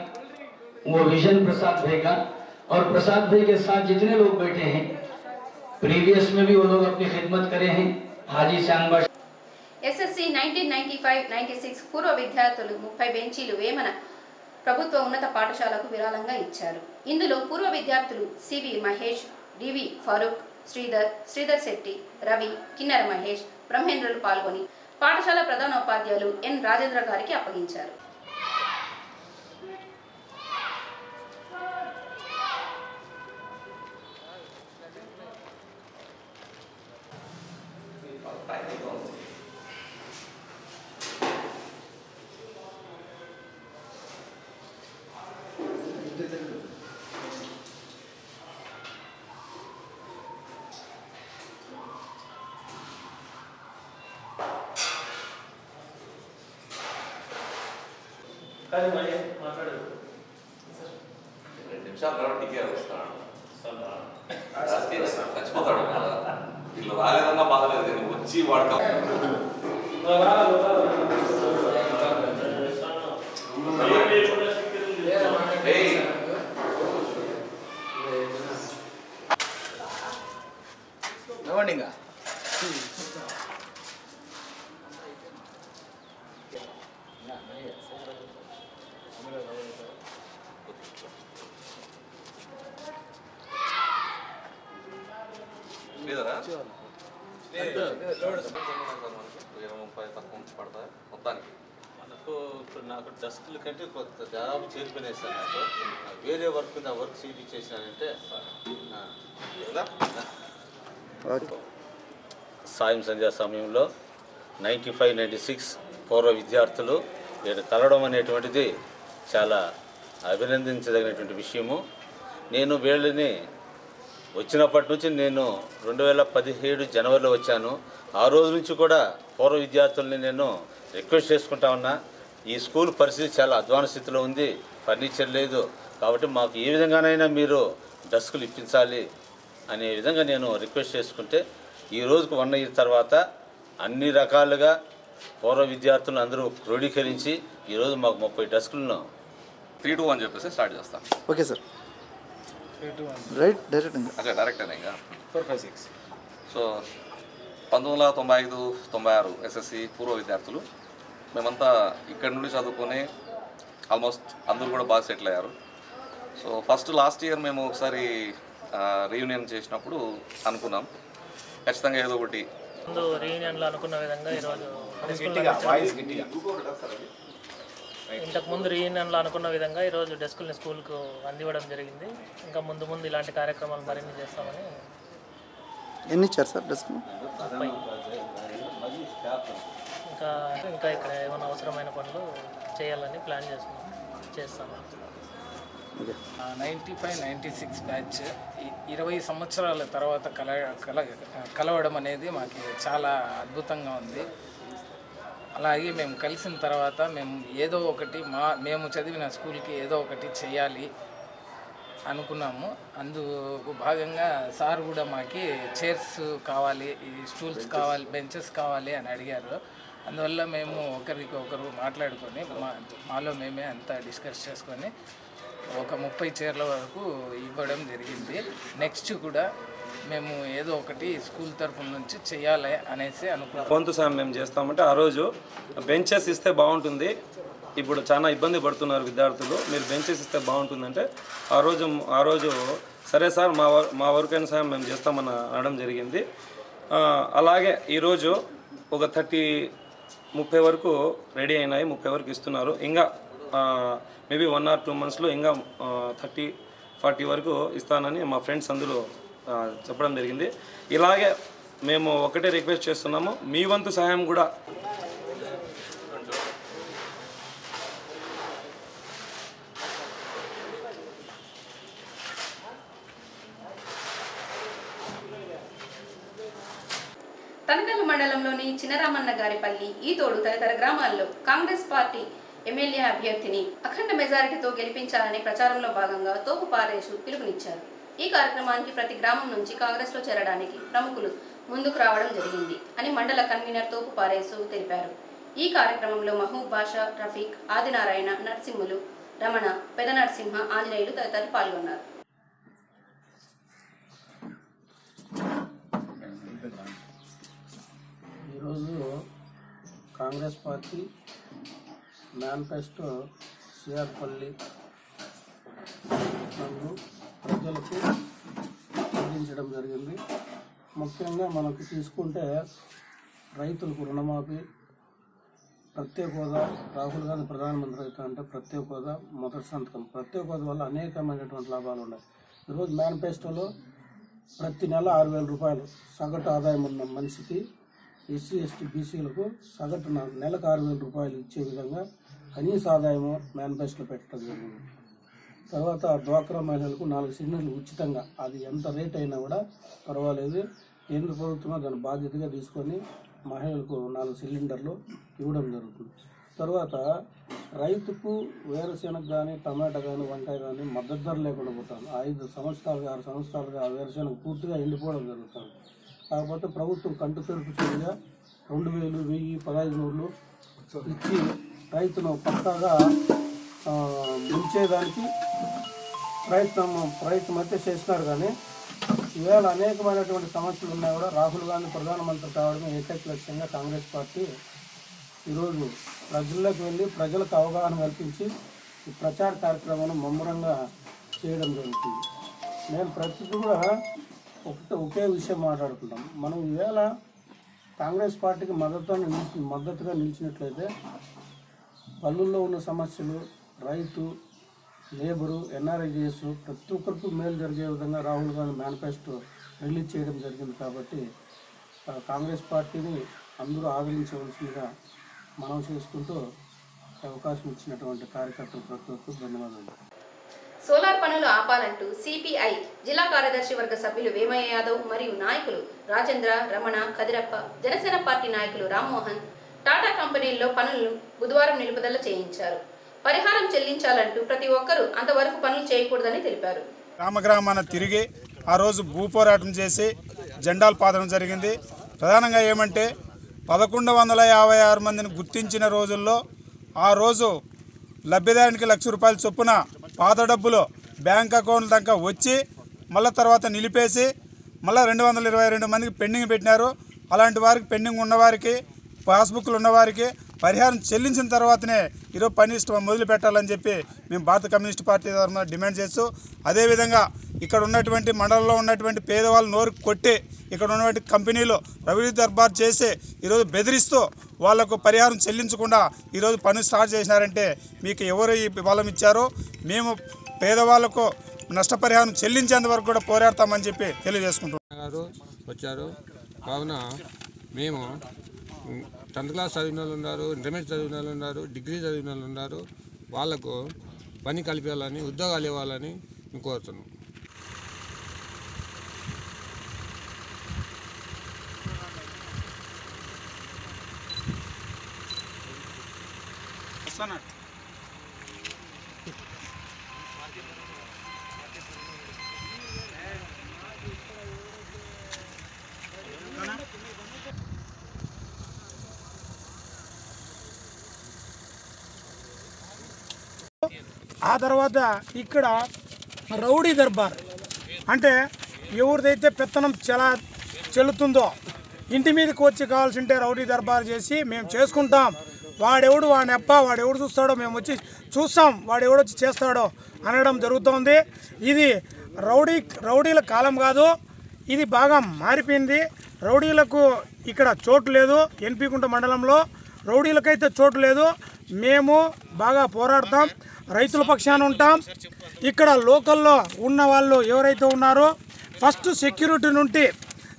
वो विजन प्रसाद भाई का। और प्रसाद भाई के साथ जितने लोग बैठे हैं, प्रीवियस में भी वो लोग अपनी खिदमत करे हैं। हाजी चांगबा ఎస్ఎస్సి 1995-96 పూర్వ విద్యార్థులు 30 బెంచీలు వేమన ప్రభుత్వ ఉన్నత పాఠశాలకు విరాళంగా ఇచ్చారు. ఇందులో పూర్వ విద్యార్థులు సివి మహేష్, డివి ఫారూక్, శ్రీధర్ శెట్టి, రవి, కిన్నెర మహేష్, బ్రహ్మేంద్రులు పాల్గొని పాఠశాల ప్రధానోపాధ్యాయులు ఎన్ రాజేంద్ర గారికి అప్పగించారు. 2 నిమిషాలు కాబట్టి టీకే వస్తాడు చచ్చిపోతాడు కదా వీళ్ళు రాలేదన్నా బాధలేదు కానీ వచ్చి వాడుకో నవ్వండిగా లేదరా 20-30 తక్కువ పడతాయి మొత్తానికి మనకు ఇప్పుడు నాకు డస్కుల కంటే కొత్త దాదాపు చేరిపోయినాయి సార్ నాకు వేరే వర్క్ ఉంది ఆ వర్క్ సీట్ ఇచ్చేసానంటే సాయం సంధ్యా సమయంలో 95-96 పూర్వ విద్యార్థులు నేను కలవడం అనేటువంటిది చాలా అభినందించదగినటువంటి విషయము. నేను వీళ్ళని వచ్చినప్పటి నుంచి నేను 2017 జనవరిలో వచ్చాను. ఆ రోజు నుంచి కూడా పూర్వ విద్యార్థుల్ని నేను రిక్వెస్ట్ చేసుకుంటా ఉన్నా. ఈ స్కూల్ పరిస్థితి చాలా అధ్వాన స్థితిలో ఉంది, ఫర్నిచర్ లేదు, కాబట్టి మాకు ఏ విధంగానైనా మీరు డస్కులు ఇప్పించాలి అనే విధంగా నేను రిక్వెస్ట్ చేసుకుంటే ఈ రోజుకు 1 year తర్వాత అన్ని రకాలుగా పూర్వ విద్యార్థులను అందరూ క్రోడీకరించి ఈరోజు మాకు 30 డస్కులను 3 to 1 చెప్పేసి స్టార్ట్ చేస్తాం. ఓకే సార్, రైట్ డైరెక్ట్ అదే డైరెక్ట్ అయినా ఇంకా 456. సో 1995-96 ఎస్ఎస్సి పూర్వ విద్యార్థులు మేమంతా ఇక్కడి నుండి చదువుకొని ఆల్మోస్ట్ అందరూ కూడా బాగా సెటిల్ అయ్యారు. సో లాస్ట్ ఇయర్ మేము ఒకసారి రీయూనియన్ చేసినప్పుడు అనుకున్నాం ఖచ్చితంగా ఏదో ఒకటి ముందు రీయూనియన్లో అనుకున్న విధంగా ఈరోజు ఇంతకు ముందు రీయూనియన్లో అనుకున్న విధంగా ఈరోజు డెస్కుల్ని స్కూల్కు అందివ్వడం జరిగింది. ఇంకా ముందు ముందు ఇలాంటి కార్యక్రమాలు మరిన్ని చేస్తామని. ఎన్ని ఇచ్చారు సార్ డెస్క్? ఇంకా ఇక్కడ ఏమైనా అవసరమైన పనులు చేయాలని ప్లాన్ చేస్తాము. 95-96 బ్యాచ్ 20 సంవత్సరాల తర్వాత కలవడం అనేది మాకు చాలా అద్భుతంగా ఉంది. అలాగే మేము కలిసిన తర్వాత మేము ఏదో ఒకటి మేము చదివిన స్కూల్కి ఏదో ఒకటి చేయాలి అనుకున్నాము. అందుకు భాగంగా సార్ కూడా మాకు చైర్స్ కావాలి, ఈ స్టూల్స్ కావాలి, బెంచెస్ కావాలి అని అడిగారు. అందువల్ల మేము ఒకరికి ఒకరు మాట్లాడుకొని మాలో మేమే అంతా డిస్కస్ చేసుకొని ఒక 30 చైర్ల వరకు ఇవ్వడం జరిగింది. నెక్స్ట్ కూడా మేము ఏదో ఒకటి స్కూల్ తరఫున నుంచి చేయాలి అనేసి అనుకున్నాం. వంతు సాయం మేము చేస్తామంటే ఆ రోజు బెంచెస్ ఇస్తే బాగుంటుంది, ఇప్పుడు చాలా ఇబ్బంది పడుతున్నారు విద్యార్థులు, మీరు బెంచెస్ ఇస్తే బాగుంటుందంటే ఆ రోజు సరే సార్ మా వరకైనా సాయం మేము చేస్తామని అనడం జరిగింది. అలాగే ఈరోజు ఒక 30 వరకు రెడీ అయినాయి, 30 వరకు ఇస్తున్నారు. ఇంకా మేబీ 1 or 2 monthsలో ఇంకా 30-40 వరకు ఇస్తానని మా ఫ్రెండ్స్ అందులో చెప్పడం జరిగింది. ఇలాగే మేము ఒకటే రిక్వెస్ట్ చేస్తున్నాము, మీ వంతు సహాయం కూడా తనకల్లు మండలంలోని చిన్నరామన్న గారిపల్లి, ఈతోడు తదితర గ్రామాల్లో కాంగ్రెస్ పార్టీ ఎమ్మెల్యే అభ్యర్థిని అఖండ మెజారిటీతో గెలిపించాలని ప్రచారంలో భాగంగా తోపు పారేసు పిలుపునిచ్చారు. ఈ కార్యక్రమానికి ప్రతి గ్రామం నుంచి కాంగ్రెస్లో చేరడానికి ప్రముఖులు ముందుకు రావడం జరిగింది అని మండల కన్వీనర్ తోపు పారేసు తెలిపారు. ఈ కార్యక్రమంలో మహబూబ్ బాషా, రఫీక్, ఆదినారాయణ, నరసింహులు, రమణ, పెద నరసింహ, ఆంజనేయులు తదితరులు పాల్గొన్నారు. ఈరోజు కాంగ్రెస్ పార్టీ మేనిఫెస్టో సిఆర్పల్లి నందు ప్రజలకు అందించడం జరిగింది. ముఖ్యంగా మనకు తీసుకుంటే రైతులకు రుణమాఫీ, ప్రత్యేక హోదా, రాహుల్ గాంధీ ప్రధానమంత్రి అయితే అంటే ప్రత్యేక హోదా మొదటి సంతకం. ప్రత్యేక హోదా వల్ల అనేకమైనటువంటి లాభాలు ఉన్నాయి. ఈరోజు మేనిఫెస్టోలో ప్రతి నెల 6,000 రూపాయలు సగటు ఆదాయం ఉన్న మనిషికి, ఎస్సీ ఎస్టీ బీసీలకు సగటున నెలకు 6,000 రూపాయలు ఇచ్చే విధంగా కనీస ఆదాయము మేనిఫెస్టోలో పెట్టడం జరిగింది. తర్వాత డ్వాక్రా మహిళలకు 4 సిలిండర్లు ఉచితంగా, అది ఎంత రేట్ అయినా కూడా పర్వాలేదు, కేంద్ర ప్రభుత్వం దాన్ని బాధ్యతగా తీసుకొని మహిళలకు 4 సిలిండర్లు ఇవ్వడం జరుగుతుంది. తర్వాత రైతుకు వేరుశెనగ కానీ టమాటా కానీ వంకాయ కానీ మద్దతు ధర లేకుండా పోతాను. 5 సంవత్సరాలుగా 6 సంవత్సరాలుగా ఆ వేరుశెనగ పూర్తిగా ఎండిపోవడం జరుగుతుంది. కాకపోతే ప్రభుత్వం కంటు తెరుపు చర్యగా 2000, 1000, 1500 ఇచ్చి రైతును పక్కాగా ముంచేదానికి ప్రయత్నం అయితే చేస్తున్నారు. కానీ ఈవేళ అనేకమైనటువంటి సమస్యలు ఉన్నా కూడా రాహుల్ గాంధీ ప్రధానమంత్రి కావడమే ఏకైక లక్ష్యంగా కాంగ్రెస్ పార్టీ ఈరోజు ప్రజల్లోకి వెళ్ళి ప్రజలకు అవగాహన కల్పించి ఈ ప్రచార కార్యక్రమాన్ని ముమ్మరంగా చేయడం జరుగుతుంది. నేను ప్రతిదీ కూడా ఒకే విషయం మాట్లాడుకుంటాం. మనం ఈవేళ కాంగ్రెస్ పార్టీకి మద్దతుగా నిలిచినట్లయితే పల్లెల్లో ఉన్న సమస్యలు, రైతు, లేబరు, ఎన్ఆర్ఐజేఎస్ ప్రతి ఒక్కరికి మేలు జరిగే విధంగా రాహుల్ గాంధీ మేనిఫెస్టో రిలీజ్ చేయడం జరిగింది. కాబట్టి కాంగ్రెస్ పార్టీని అందరూ ఆదరించవలసిందిగా మనం చేసుకుంటూ అవకాశం ఇచ్చినటువంటి కార్యకర్తలు ప్రతి ఒక్కరికి ధన్యవాదాలు. సోలార్ పనులు ఆపాలంటూ సిపిఐ జిల్లా కార్యదర్శి వర్గ సభ్యులు వేమయ్య యాదవ్ మరియు నాయకులు రాజేంద్ర, రమణ, కదిరప్ప, జనసేన పార్టీ నాయకులు రామ్మోహన్ టాటా కంపెనీల్లో పనులను బుధవారం నిలుపుదల చేయించారు. పరిహారం చెల్లించాలంటూ ప్రతి ఒక్కరూ అంతవరకు పనులు చేయకూడదని తెలిపారు. గ్రామాన తిరిగి ఆ రోజు భూపోరాటం చేసి జెండాలు పాతడం జరిగింది. ప్రధానంగా ఏమంటే 1156 మందిని గుర్తించిన రోజుల్లో ఆ రోజు లబ్ధిదారునికి ₹1,00,000 చొప్పున పాత డబ్బులు బ్యాంక్ అకౌంట్ దాకా వచ్చి మళ్ళీ తర్వాత నిలిపేసి మళ్ళీ 222 మందికి పెండింగ్ పెట్టినారు. అలాంటి వారికి పెండింగ్ ఉన్నవారికి, పాస్బుక్లు ఉన్నవారికి పరిహారం చెల్లించిన తర్వాతనే ఈరోజు పని మొదలు పెట్టాలని చెప్పి మేము భారత కమ్యూనిస్ట్ పార్టీ తరఫున డిమాండ్ చేస్తూ, అదేవిధంగా ఇక్కడ ఉన్నటువంటి మండలంలో ఉన్నటువంటి పేదవాళ్ళు నోరు కొట్టి ఇక్కడ ఉన్నటువంటి కంపెనీలు రవి దర్బార్ చేసి ఈరోజు బెదిరిస్తూ వాళ్లకు పరిహారం చెల్లించకుండా ఈరోజు పని స్టార్ట్ చేసినారంటే మీకు ఎవరు ఈ బలం ఇచ్చారో మేము పేదవాళ్లకు నష్టపరిహారం చెల్లించేంత వరకు కూడా పోరాడతామని చెప్పి తెలియజేసుకుంటున్నారు. వచ్చారు కావున మేము 10th క్లాస్ చదివిన వాళ్ళు ఉన్నారు, ఇంటర్మీడియట్ చదివిన వాళ్ళు ఉన్నారు, డిగ్రీ చదివిన వాళ్ళు ఉన్నారు. వాళ్లకు పని కల్పించాలని, ఉద్యోగాలు ఇవ్వాలని మేము కోరుతున్నాం. ఆ తర్వాత ఇక్కడ రౌడీ దర్బార్ అంటే ఎవరిదైతే పెత్తనం చెల్లుతుందో ఇంటి మీదకి వచ్చి కావాల్సింటే రౌడీ దర్బార్ చేసి మేము చేసుకుంటాం, వాడెవడు వాడినప్ప వాడెవడు చూస్తాడో మేము వచ్చి చూస్తాం, వాడెవడు వచ్చి చేస్తాడో అనడం జరుగుతోంది. ఇది రౌడీల కాలం కాదు, ఇది బాగా మారిపోయింది. రౌడీలకు ఇక్కడ చోటు లేదు. ఎన్పికుంట మండలంలో రౌడీలకైతే చోటు లేదు. మేము బాగా పోరాడతాం, రైతుల పక్షాన ఉంటాం. ఇక్కడ లోకల్లో ఉన్న వాళ్ళు ఎవరైతే ఉన్నారో ఫస్ట్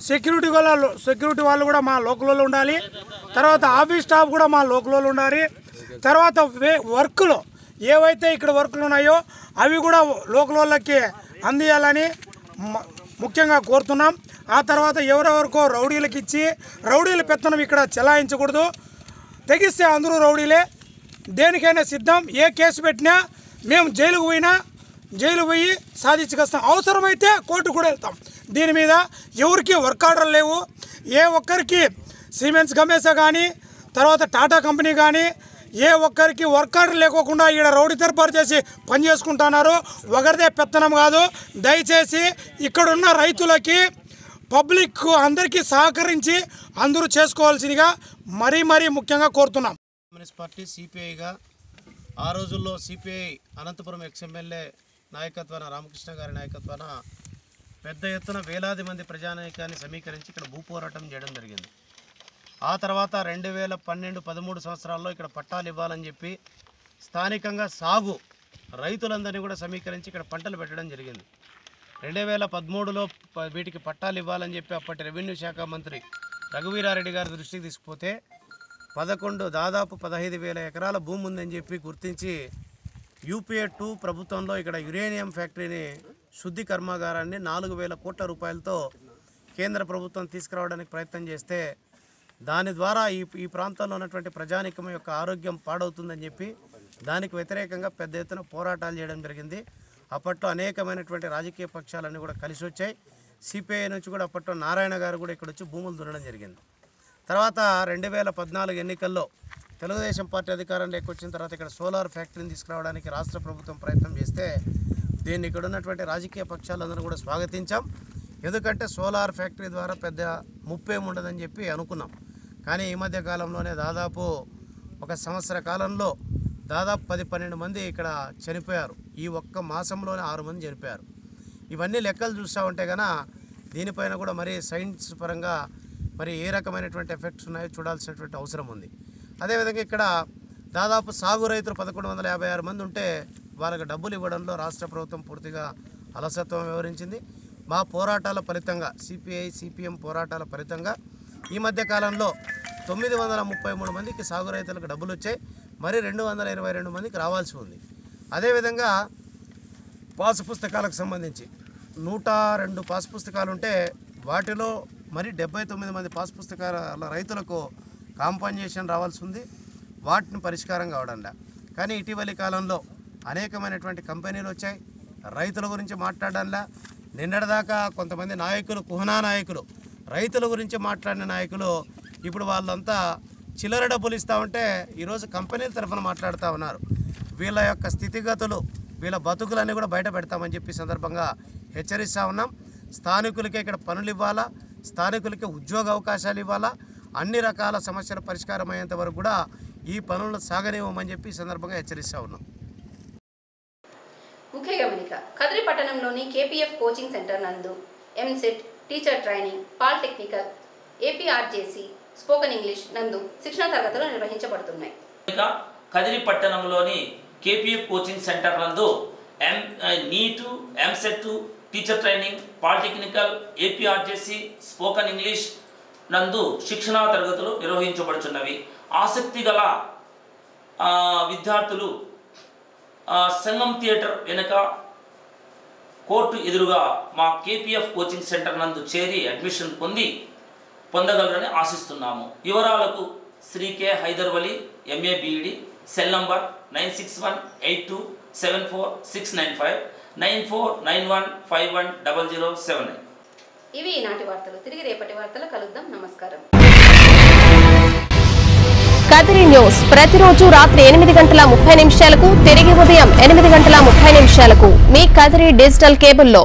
సెక్యూరిటీ వాళ్ళు కూడా మా లోకల్లో ఉండాలి. తర్వాత ఆఫీస్ స్టాఫ్ కూడా మా లోకల్లో ఉండాలి. తర్వాత వర్కులు ఏవైతే ఇక్కడ వర్కులు ఉన్నాయో అవి కూడా లోకల్ వాళ్ళకి అందియాలని ముఖ్యంగా కోరుతున్నాం. ఆ తర్వాత ఎవరెవరికో రౌడీలకు ఇచ్చి రౌడీల పెత్తనం ఇక్కడ చెలాయించకూడదు. తెగిస్తే అందరూ రౌడీలే, దేనికైనా సిద్ధం. ఏ కేసు పెట్టినా మేము జైలుకు పోయి సాధించుకొస్తాం. అవసరమైతే కోర్టు కూడా వెళ్తాం. దీని మీద ఎవరికి వర్క్ ఆర్డర్ లేవు. ఏ ఒక్కరికి సిమెంట్స్ గమేసా కానీ తర్వాత టాటా కంపెనీ కానీ ఏ ఒక్కరికి వర్క్ ఆర్డర్ లేకోకుండా ఈడ రౌడీ దర్బార్ చేసి పని చేసుకుంటున్నారు. ఒకరిదే పెత్తనం కాదు. దయచేసి ఇక్కడున్న రైతులకి పబ్లిక్ అందరికీ సహకరించి అందరూ చేసుకోవాల్సిందిగా మరీ ముఖ్యంగా కోరుతున్నాం. కమ్యూనిస్ట్ పార్టీ సిపిఐగా ఆ రోజుల్లో సిపిఐ అనంతపురం ఎక్స్ఎమ్మెల్యే నాయకత్వాన రామకృష్ణ గారి నాయకత్వాన పెద్ద ఎత్తున వేలాది మంది ప్రజానాయకాన్ని సమీకరించి ఇక్కడ భూపోరాటం చేయడం జరిగింది. ఆ తర్వాత 2012-13 సంవత్సరాల్లో ఇక్కడ పట్టాలు ఇవ్వాలని చెప్పి స్థానికంగా సాగు రైతులందరినీ కూడా సమీకరించి ఇక్కడ పంటలు పెట్టడం జరిగింది. 2013లో వీటికి పట్టాలు ఇవ్వాలని చెప్పి అప్పటి రెవెన్యూ శాఖ మంత్రి రఘువీరారెడ్డి గారి దృష్టికి తీసుకుపోతే దాదాపు 15,000 ఎకరాల భూమి ఉందని చెప్పి గుర్తించి UPA 2 ప్రభుత్వంలో ఇక్కడ యురేనియం ఫ్యాక్టరీని శుద్ధి కర్మాగారాన్ని 4,000 కోట్ల రూపాయలతో కేంద్ర ప్రభుత్వం తీసుకురావడానికి ప్రయత్నం చేస్తే దాని ద్వారా ఈ ప్రాంతంలో ఉన్నటువంటి ప్రజానికం యొక్క ఆరోగ్యం పాడవుతుందని చెప్పి దానికి వ్యతిరేకంగా పెద్ద ఎత్తున పోరాటాలు చేయడం జరిగింది. అప్పట్లో అనేకమైనటువంటి రాజకీయ పక్షాలన్నీ కూడా కలిసి వచ్చాయి. సిపిఐ నుంచి కూడా అప్పట్లో నారాయణ గారు కూడా ఇక్కడ వచ్చి భూములు దున్నడం జరిగింది. తర్వాత 2014 ఎన్నికల్లో తెలుగుదేశం పార్టీ అధికారంలోకి వచ్చిన తర్వాత ఇక్కడ సోలార్ ఫ్యాక్టరీని తీసుకురావడానికి రాష్ట్ర ప్రభుత్వం ప్రయత్నం చేస్తే దీన్ని ఇక్కడ ఉన్నటువంటి రాజకీయ పక్షాలందరూ కూడా స్వాగతించాం. ఎందుకంటే సోలార్ ఫ్యాక్టరీ ద్వారా పెద్ద ముప్పేం ఉండదని చెప్పి అనుకున్నాం. కానీ ఈ మధ్య కాలంలోనే దాదాపు ఒక సంవత్సర కాలంలో దాదాపు 10-12 మంది ఇక్కడ చనిపోయారు. ఈ ఒక్క మాసంలోనే 6 మంది చనిపోయారు. ఇవన్నీ లెక్కలు చూస్తూ ఉంటే కనుక దీనిపైన కూడా మరి సైన్స్ పరంగా మరి ఏ రకమైనటువంటి ఎఫెక్ట్స్ ఉన్నాయో చూడాల్సినటువంటి అవసరం ఉంది. అదేవిధంగా ఇక్కడ దాదాపు సాగు రైతులు 1156 మంది ఉంటే వాళ్ళకి డబ్బులు ఇవ్వడంలో రాష్ట్ర ప్రభుత్వం పూర్తిగా అలసత్వం వివరించింది. మా పోరాటాల ఫలితంగా సిపిఐ సిపిఎం పోరాటాల ఫలితంగా ఈ మధ్య కాలంలో 933 మందికి సాగు రైతులకు డబ్బులు వచ్చాయి. మరి 222 మందికి రావాల్సి ఉంది. అదేవిధంగా పాసు పుస్తకాలకు సంబంధించి 102 పాసు పుస్తకాలు ఉంటే వాటిలో మరి 79 మంది పాసు పుస్తకాల రైతులకు కాంపన్సేషన్ రావాల్సి ఉంది. వాటిని పరిష్కారం కావడంలా. కానీ ఇటీవలి కాలంలో అనేకమైనటువంటి కంపెనీలు వచ్చాయి. రైతుల గురించి మాట్లాడడంలా. నిన్నటిదాకా కొంతమంది నాయకులు కుహనా నాయకులు రైతుల గురించి మాట్లాడిన నాయకులు ఇప్పుడు వాళ్ళంతా చిల్లర డబ్బులు ఇస్తూ ఉంటే ఈరోజు కంపెనీల తరఫున మాట్లాడుతూ ఉన్నారు. వీళ్ళ యొక్క స్థితిగతులు వీళ్ళ బతుకులన్నీ కూడా బయట పెడతామని చెప్పి సందర్భంగా హెచ్చరిస్తూ ఉన్నాం. స్థానికులకే ఇక్కడ పనులు ఇవ్వాలా, స్థానికులకే ఉద్యోగ అవకాశాలు ఇవ్వాలా, అన్ని రకాల సమస్యల పరిష్కారం అయ్యేంత వరకు కూడా ఈ పనులను సాగనివ్వమని చెప్పి ఈ సందర్భంగా హెచ్చరిస్తూ ఉన్నాం. ముఖ్య గమనిక కదిరి పట్టణంలోని కేపీఎఫ్ కోచింగ్ సెంటర్ నందు EAMCET, teacher training, polytechnical, APRJC, spoken English నందు శిక్షణ తరగతులు నిర్వహించబడుతున్నాయి. కదిరి పట్టణంలోని కేపీఎఫ్ కోచింగ్ సెంటర్ నందు NEET, EAMCET, teacher training, polytechnical, APRJC, spoken English నందు శిక్షణా తరగతులు నిర్వహించబడుచున్నవి. ఆసక్తి గల విద్యార్థులు సంగం థియేటర్ వెనుక కోర్టు ఎదురుగా మా కేపీఎఫ్ కోచింగ్ సెంటర్ నందు చేరి అడ్మిషన్ పొందగలరని ఆశిస్తున్నాము. వివరాలకు శ్రీ కె హైదర్ వలి, ఎంఏ బీఈడి, సెల్ నంబర్ 9618274695, 9491510079. ఇవి ఈనాటి వార్తలు. తిరిగి రేపటి వార్తలు కలుద్దాం. నమస్కారం. కదిరి న్యూస్ ప్రతిరోజు రాత్రి 8:30 తిరిగి ఉదయం 8:30 మీ కదిరి డిజిటల్ కేబుల్లో.